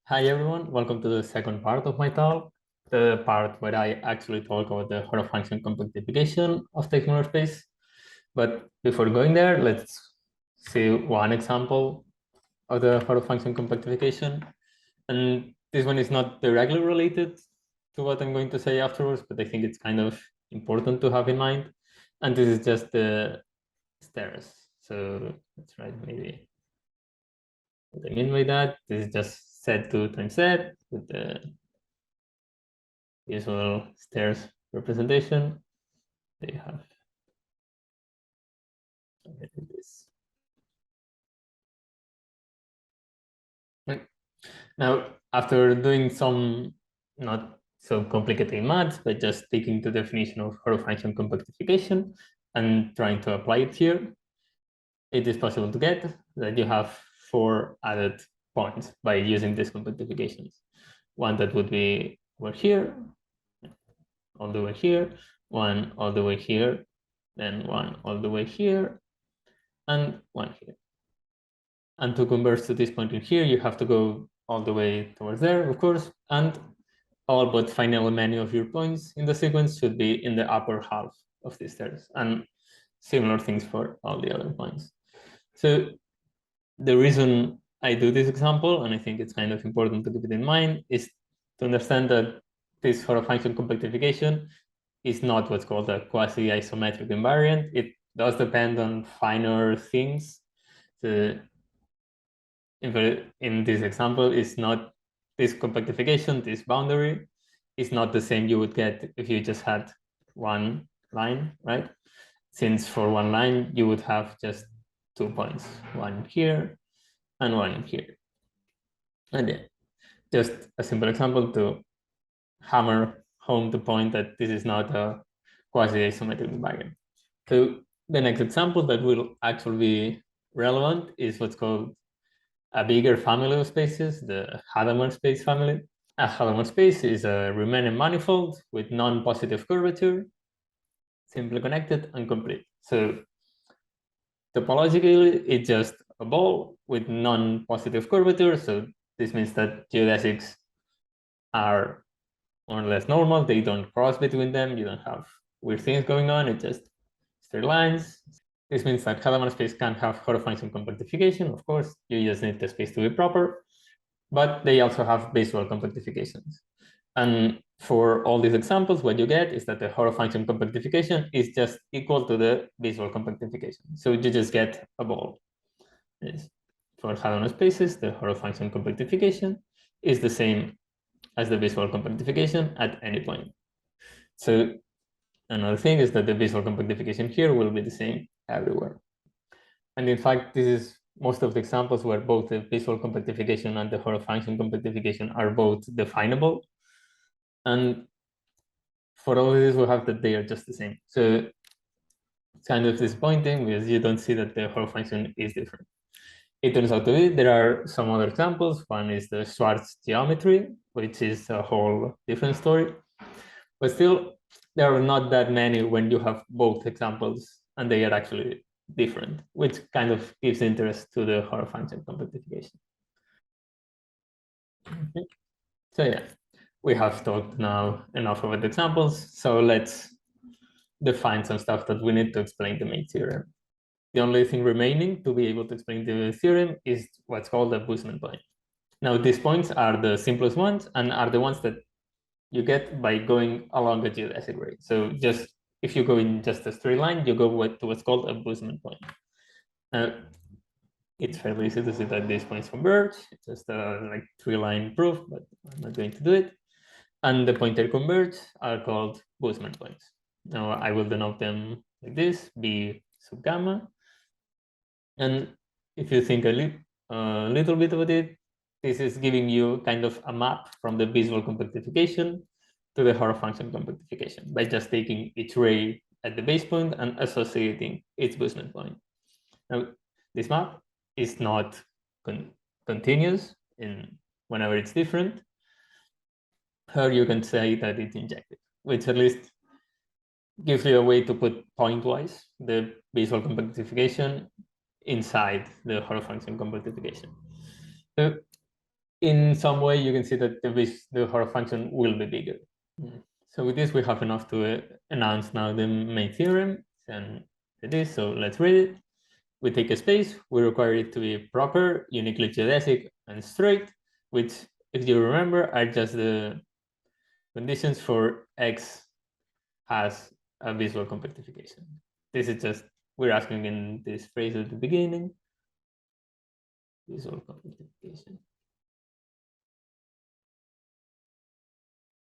Hi everyone, welcome to the second part of my talk, the part where I actually talk about the Horo function compactification of the X-Molar space. But before going there, let's see one example of the Horo function compactification. And this one is not directly related to what I'm going to say afterwards, but I think it's kind of important to have in mind. And this is just the stairs. So let's write maybe what I mean by that. This is just Z2 times Z with the usual stairs representation. They have something like this. Right. Now, after doing some not so complicated maths, but just taking the definition of Horo function compactification and trying to apply it here, it is possible to get that you have 4 added points by using these compactifications. One that would be over here, all the way here, one all the way here, then one all the way here, and one here. And to converge to this point in here, you have to go all the way towards there, of course, and all but finally many of your points in the sequence should be in the upper half of these stairs, and similar things for all the other points. So the reason I do this example, and I think it's kind of important to keep it in mind, is to understand that this Horo function compactification is not what's called a quasi-isometric invariant. It does depend on finer things. So in this example, is not this compactification, this boundary is not the same you would get if you just had one line, right? Since for one line, you would have just 2 points, one here and one in here. And yeah, just a simple example to hammer home the point that this is not a quasi-isometric invariant. So the next example that will actually be relevant is what's called a bigger family of spaces, the Hadamard space family. A Hadamard space is a Riemannian manifold with non-positive curvature, simply connected and complete. So topologically, it's just a ball with non-positive curvature. So this means that geodesics are more or less normal. They don't cross between them. You don't have weird things going on. It's just straight lines. This means that Hadamard space can have Horo function compactification. Of course, you just need the space to be proper, but they also have visual compactifications. And for all these examples, what you get is that the Horo function compactification is just equal to the visual compactification. So you just get a ball. Yes. For Hadamard spaces, the Horo function compactification is the same as the visual compactification at any point. So another thing is that the visual compactification here will be the same everywhere. And in fact, this is most of the examples where both the visual compactification and the Horo function compactification are both definable. And for all of this, we have that they are just the same. So it's kind of disappointing because you don't see that the Horo function is different. It turns out to be there are some other examples. One is the Schwarz geometry, which is a whole different story. But still, there are not that many when you have both examples and they are actually different, which kind of gives interest to the Horo function compactification. Okay. So yeah, we have talked now enough about examples. So let's define some stuff that we need to explain the main theorem. The only thing remaining to be able to explain the theorem is what's called a Boosman point. Now, these points are the simplest ones and are the ones that you get by going along a geodesic ray. So just if you go in just a straight line, you go to what's called a Boosman point. It's fairly easy to see that these points converge. It's just a like 3-line proof, but I'm not going to do it. And the pointer converge are called Boosman points. Now I will denote them like this, B sub gamma. And if you think a little bit about it, this is giving you kind of a map from the visual compactification to the Horo function compactification by just taking each ray at the base point and associating its Boosman point. Now, this map is not continuous in whenever it's different. Or you can say that it's injective, which at least gives you a way to put pointwise the visual compactification inside the Horo function compactification. So in some way you can see that the Horo function will be bigger. So with this, we have enough to announce now the main theorem, and it is, so let's read it. We take a space, we require it to be proper, uniquely geodesic, and straight, which, if you remember, are just the conditions for X has a visual compactification. This is just, we're asking in this phrase at the beginning, visual compactification.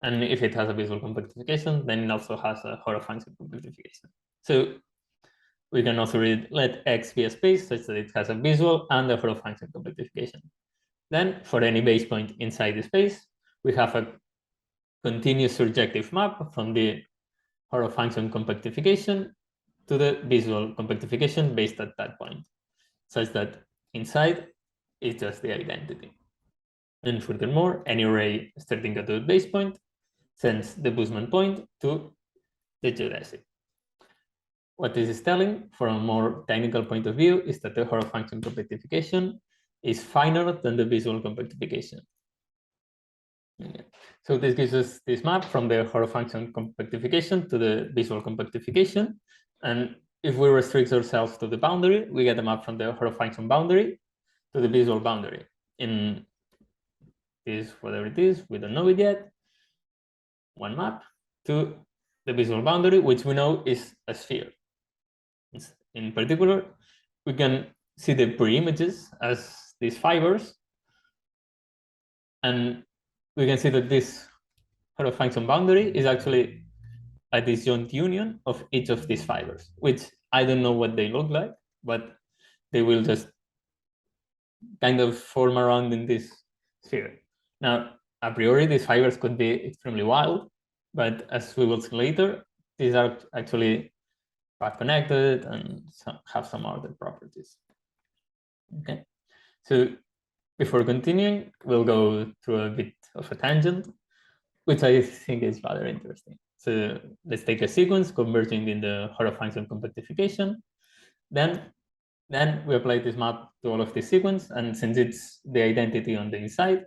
And if it has a visual compactification, then it also has a Horo function compactification. So we can also read, let X be a space such that it has a visual and a Horo function compactification. Then for any base point inside the space, we have a continuous surjective map from the Horo function compactification to the visual compactification based at that point, such that inside is just the identity. And furthermore, any array starting at the base point sends the Boosman point to the geodesic. What this is telling, from a more technical point of view, is that the Horo function compactification is finer than the visual compactification. Okay. So this gives us this map from the Horo function compactification to the visual compactification. And if we restrict ourselves to the boundary, we get a map from the Horo function boundary to the visual boundary. In this, whatever it is, we don't know it yet. One map to the visual boundary, which we know is a sphere. In particular, we can see the pre-images as these fibers, and we can see that this Horo function boundary is actually a disjoint union of each of these fibers, which I don't know what they look like, but they will just kind of form around in this sphere. Now, a priori, these fibers could be extremely wild, but as we will see later, these are actually path connected and have some other properties. Okay, so before continuing, we'll go through a bit of a tangent, which I think is rather interesting. So let's take a sequence converging in the Horo function compactification. Then we apply this map to all of this sequence, and since it's the identity on the inside,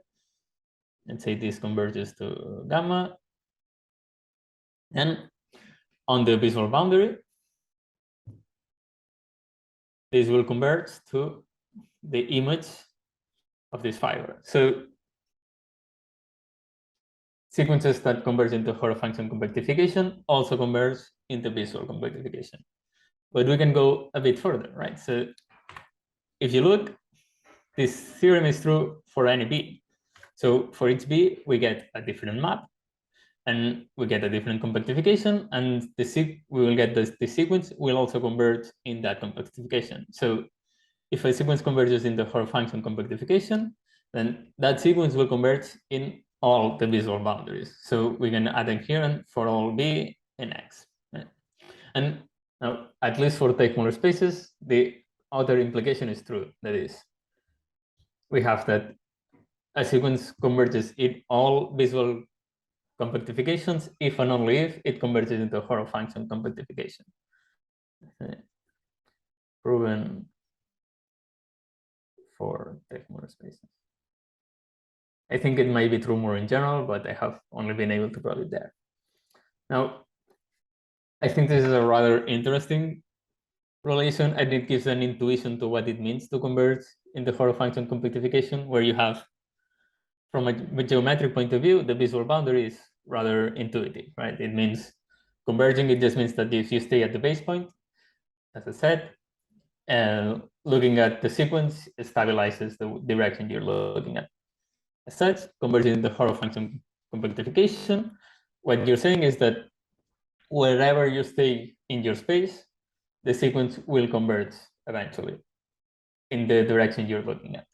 let's say this converges to gamma. And on the visual boundary, this will converge to the image of this fiber. So sequences that converge into Horo function compactification also converge into visual compactification. But we can go a bit further, right? So if you look, this theorem is true for any B. So for each B, we get a different map, and we get a different compactification, and we will get the sequence will also converge in that compactification. So if a sequence converges in the Horo function compactification, then that sequence will converge in all the visual boundaries. So we can add a here for all B and X. And now, at least for Teichmuller spaces, the other implication is true. That is, we have that a sequence converges in all visual compactifications if and only if it converges into a Horo function compactification. Proven for Teichmuller spaces. I think it might be true more in general, but I have only been able to prove it there. Now, I think this is a rather interesting relation, and it gives an intuition to what it means to converge in the Horo function compactification, where you have, from a geometric point of view, the visual boundary is rather intuitive, right? It means converging, it just means that if you stay at the base point, as I said, and looking at the sequence, it stabilizes the direction you're looking at. As such, converging the Horo function compactification, what you're saying is that wherever you stay in your space, the sequence will converge eventually in the direction you're looking at.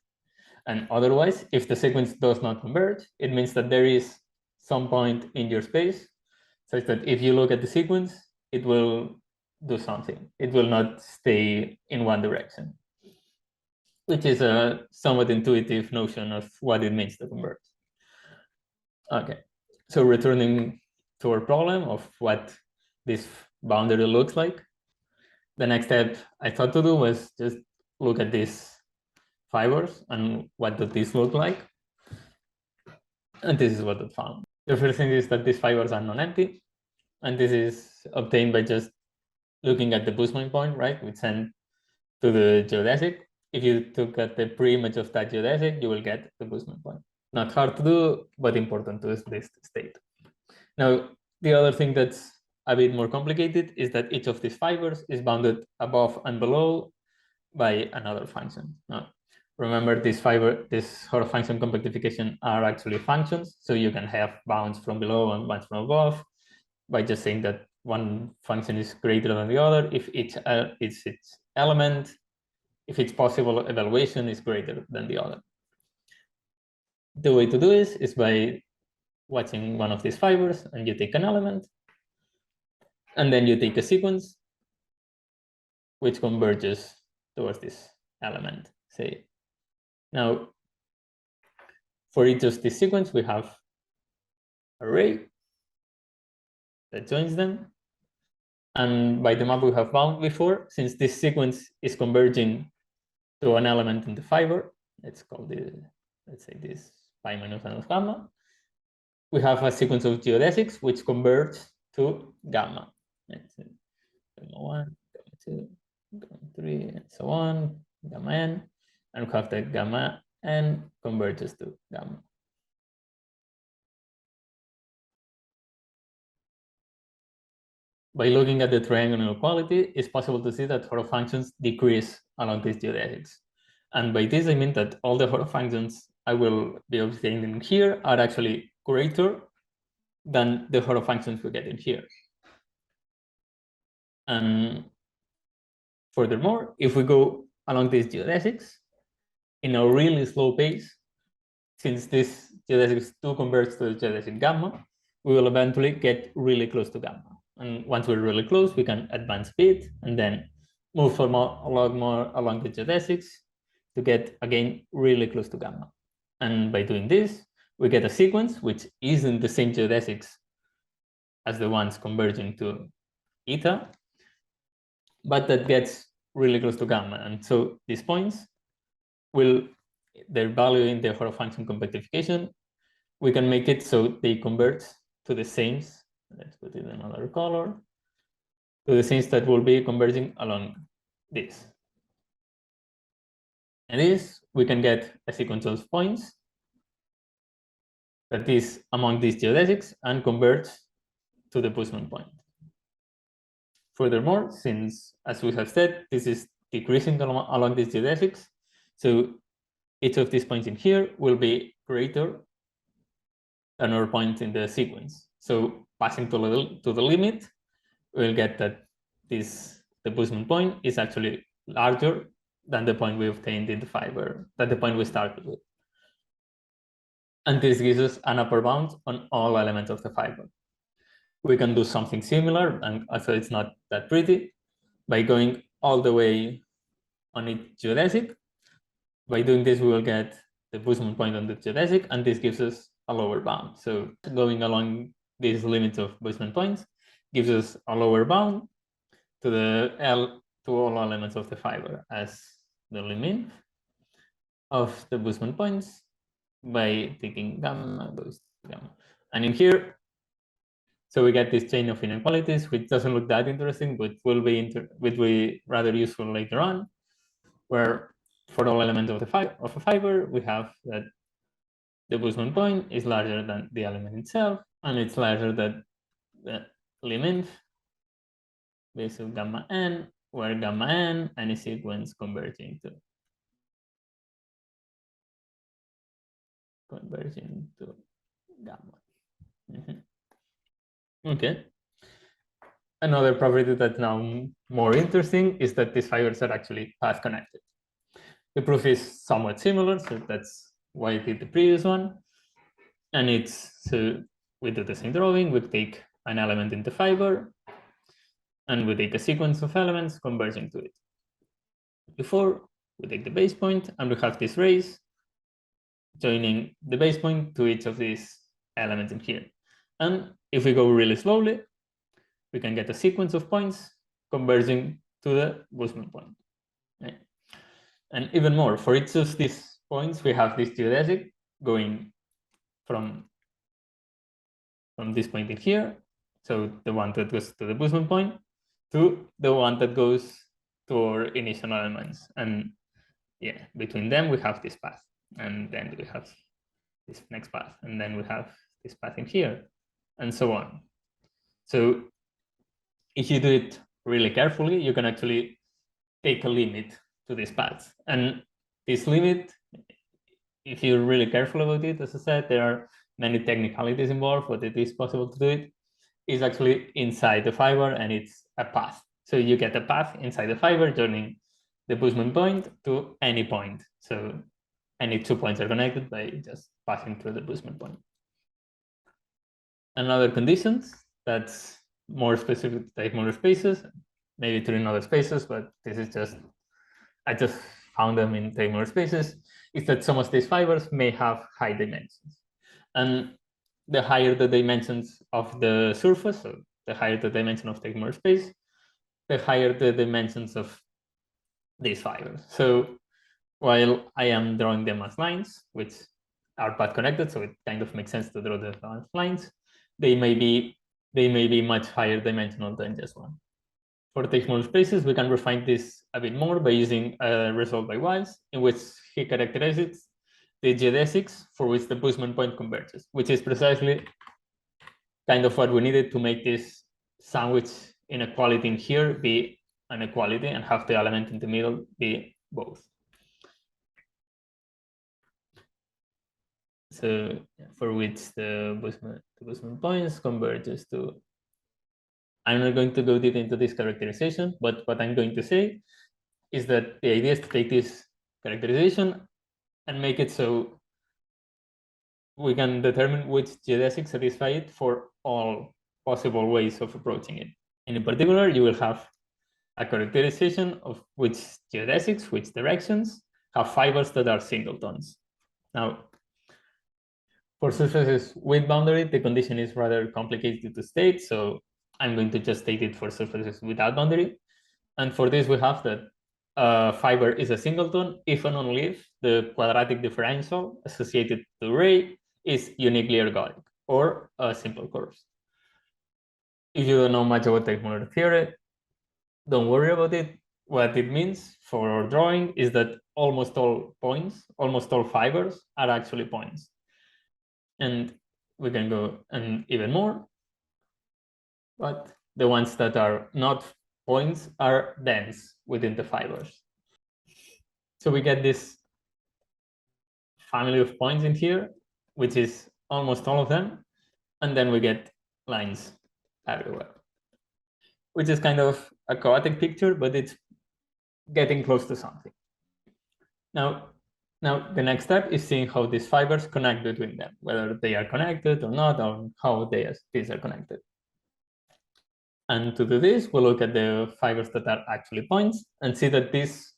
And otherwise, if the sequence does not converge, it means that there is some point in your space such that if you look at the sequence, it will do something. It will not stay in one direction, which is a somewhat intuitive notion of what it means to converge. Okay, so returning to our problem of what this boundary looks like, the next step I thought to do was just look at these fibers and what does this look like. And this is what it found. The first thing is that these fibers are non-empty, and this is obtained by just looking at the Boosman point, right? We send to the geodesic. If you took at the pre-image of that geodesic, you will get the Boosman point. Not hard to do, but important to this state. Now, the other thing that's a bit more complicated is that each of these fibers is bounded above and below by another function. Now, remember, this Horo function compactification are actually functions, so you can have bounds from below and bounds from above by just saying that one function is greater than the other if its element, if its possible evaluation is greater than the other. The way to do this is by watching one of these fibers, and you take an element, and then you take a sequence which converges towards this element, say. Now, for each of this sequence, we have an array that joins them. And by the map we have bound before, since this sequence is converging to an element in the fiber, let's call this, let's say this pi minus n of gamma, we have a sequence of geodesics which converge to gamma. Let's say gamma 1, gamma 2, gamma 3, and so on, gamma n, and we have the gamma n converges to gamma. By looking at the triangle inequality, it's possible to see that Horo functions decrease along these geodesics. And by this, I mean that all the Horo functions I will be obtaining here are actually greater than the Horo functions we get in here. And furthermore, if we go along these geodesics in a really slow pace, since this geodesic 2 converts to the geodesic gamma, we will eventually get really close to gamma. And once we're really close, we can advance a bit and then move for a lot more along the geodesics to get, again, really close to gamma. And by doing this, we get a sequence which isn't the same geodesics as the ones converging to eta, but that gets really close to gamma. And so these points will, their value in the Horo function compactification, we can make it so they converge to the sames. Let's put it in another color, to the sames that will be converging along this. And this, we can get a sequence of points that is among these geodesics and converge to the Boosman point. Furthermore, since, as we have said, this is decreasing along these geodesics, so each of these points in here will be greater than our point in the sequence. So passing to the limit, we'll get that the Boosman point is actually larger than the point we obtained in the fiber, than the point we started with. And this gives us an upper bound on all elements of the fiber. We can do something similar, and also it's not that pretty, by going all the way on each geodesic. By doing this, we will get the Boosman point on the geodesic, and this gives us a lower bound. So going along these limits of Boosman points gives us a lower bound to all elements of the fiber as the limit of the Boosman points by taking gamma goes to gamma. And in here, so we get this chain of inequalities, which doesn't look that interesting, but will be rather useful later on, where for all elements of a fiber, we have that the Boosman point is larger than the element itself, and it's larger than the limit base of gamma n, where gamma n any sequence converging to gamma. Okay. Another property that's now more interesting is that these fibers are actually path connected. The proof is somewhat similar, so that's why I did the previous one. And it's, so we do the same drawing, we take an element in the fiber, and we take a sequence of elements converging to it. Before, we take the base point, and we have this rays joining the base point to each of these elements in here. And if we go really slowly, we can get a sequence of points converging to the Boosman point. Right? And even more, for each of these points, we have this geodesic going from from this point in here, so the one that goes to the Boosman point, to the one that goes to our initial elements. And yeah, between them, we have this path. And then we have this next path. And then we have this path in here, and so on. So if you do it really carefully, you can actually take a limit to these paths. And this limit, if you're really careful about it, as I said, there are many technicalities involved, but it is possible to do it, is actually inside the fiber, and it's a path. So you get a path inside the fiber joining the Boosman point to any point. So any 2 points are connected by just passing through the Boosman point. Another conditions that's more specific to Teichmuller spaces, maybe to other spaces, but this is just, I just found them in Teichmuller spaces, is that some of these fibers may have high dimensions. And the higher the dimensions of the surface, so the higher the dimension of Teichmuller space, the higher the dimensions of these fibers. So while I am drawing them as lines, which are path connected, so it kind of makes sense to draw them as lines, they may be much higher dimensional than just one. For Teichmuller spaces, we can refine this a bit more by using a result by Weiss, in which he characterizes the geodesics for which the Boosman point converges, which is precisely kind of what we needed to make this sandwich inequality in here be an equality and have the element in the middle be both. So for which the Boosman points converges to, I'm not going to go deep into this characterization, but what I'm going to say is that the idea is to take this characterization and make it so we can determine which geodesics satisfy it for all possible ways of approaching it. And in particular, you will have a characterization of which geodesics, which directions, have fibers that are singletons. Now, for surfaces with boundary, the condition is rather complicated to state, so I'm going to just state it for surfaces without boundary. And for this, we have that fiber is a singleton if and only if the quadratic differential associated to ray is uniquely ergodic or a simple curve. If you don't know much about Teichmuller theory, don't worry about it. What it means for our drawing is that almost all points, almost all fibers are actually points. And we can go and even more, but the ones that are not points are dense within the fibers. So we get this family of points in here, which is almost all of them. And then we get lines everywhere, which is kind of a chaotic picture, but it's getting close to something. Now the next step is seeing how these fibers connect between them, whether they are connected or not, or how these are connected. And to do this, we'll look at the fibers that are actually points and see that these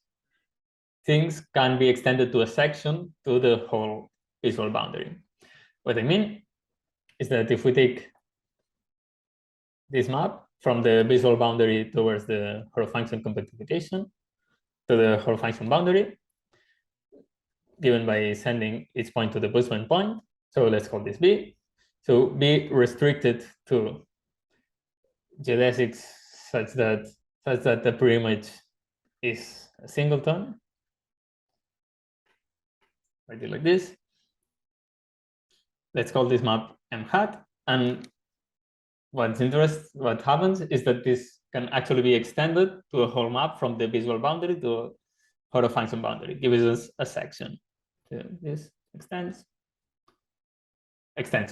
things can be extended to a section to the whole visual boundary. What I mean is that if we take this map from the visual boundary towards the Horo function compactification to the Horo function boundary, given by sending each point to the Boosman point. So let's call this B. So B restricted to geodesics such that the preimage is a singleton. Write it like this. Let's call this map M hat. And what happens is that this can actually be extended to a whole map from the visual boundary to a Horo function boundary, gives us a section. So this extends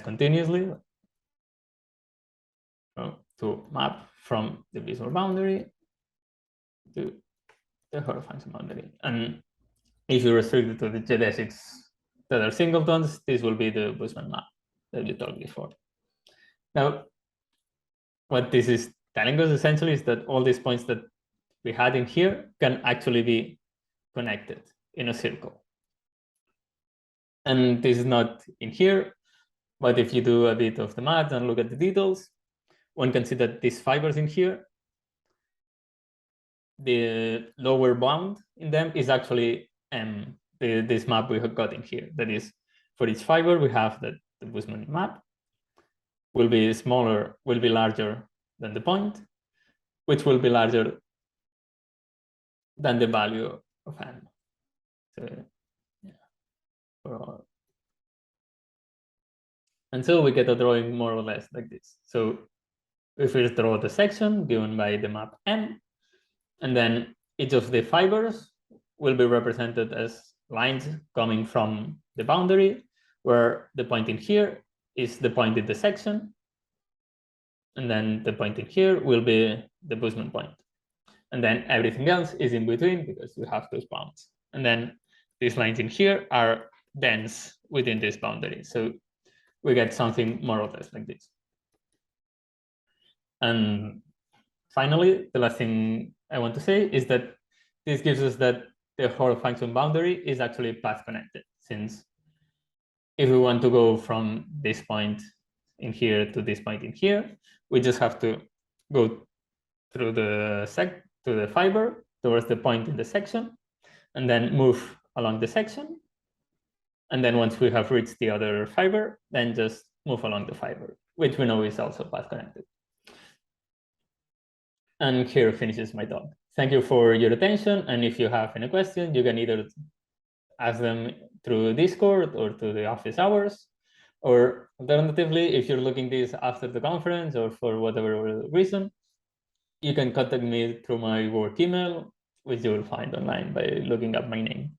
continuously to map from the visual boundary to the Horo function boundary. And if you restrict it to the geodesics that are singletons, this will be the Boosman map that you talked before. Now, what this is telling us essentially is that all these points that we had in here can actually be connected in a circle. And this is not in here, but if you do a bit of the math and look at the details, one can see that these fibers in here, the lower bound in them is actually this map we have got in here. That is, for each fiber, we have the Boosman map. will be smaller, will be larger than the point, which will be larger than the value of n. So, yeah. And so we get a drawing more or less like this. So we first draw the section given by the map n, and then each of the fibers will be represented as lines coming from the boundary, where the point in here is the point in the section, and then the point in here will be the Boosman point. And then everything else is in between because you have those bounds. And then these lines in here are dense within this boundary. So we get something more or less like this. And finally, the last thing I want to say is that this gives us that the whole function boundary is actually path connected, since if we want to go from this point in here to this point in here, we just have to go through the fiber towards the point in the section, and then move along the section. And then once we have reached the other fiber, then just move along the fiber, which we know is also path connected. And here finishes my talk. Thank you for your attention. And if you have any questions, you can either ask them through Discord or through the office hours, or alternatively, if you're looking this after the conference or for whatever reason, you can contact me through my work email, which you will find online by looking up my name.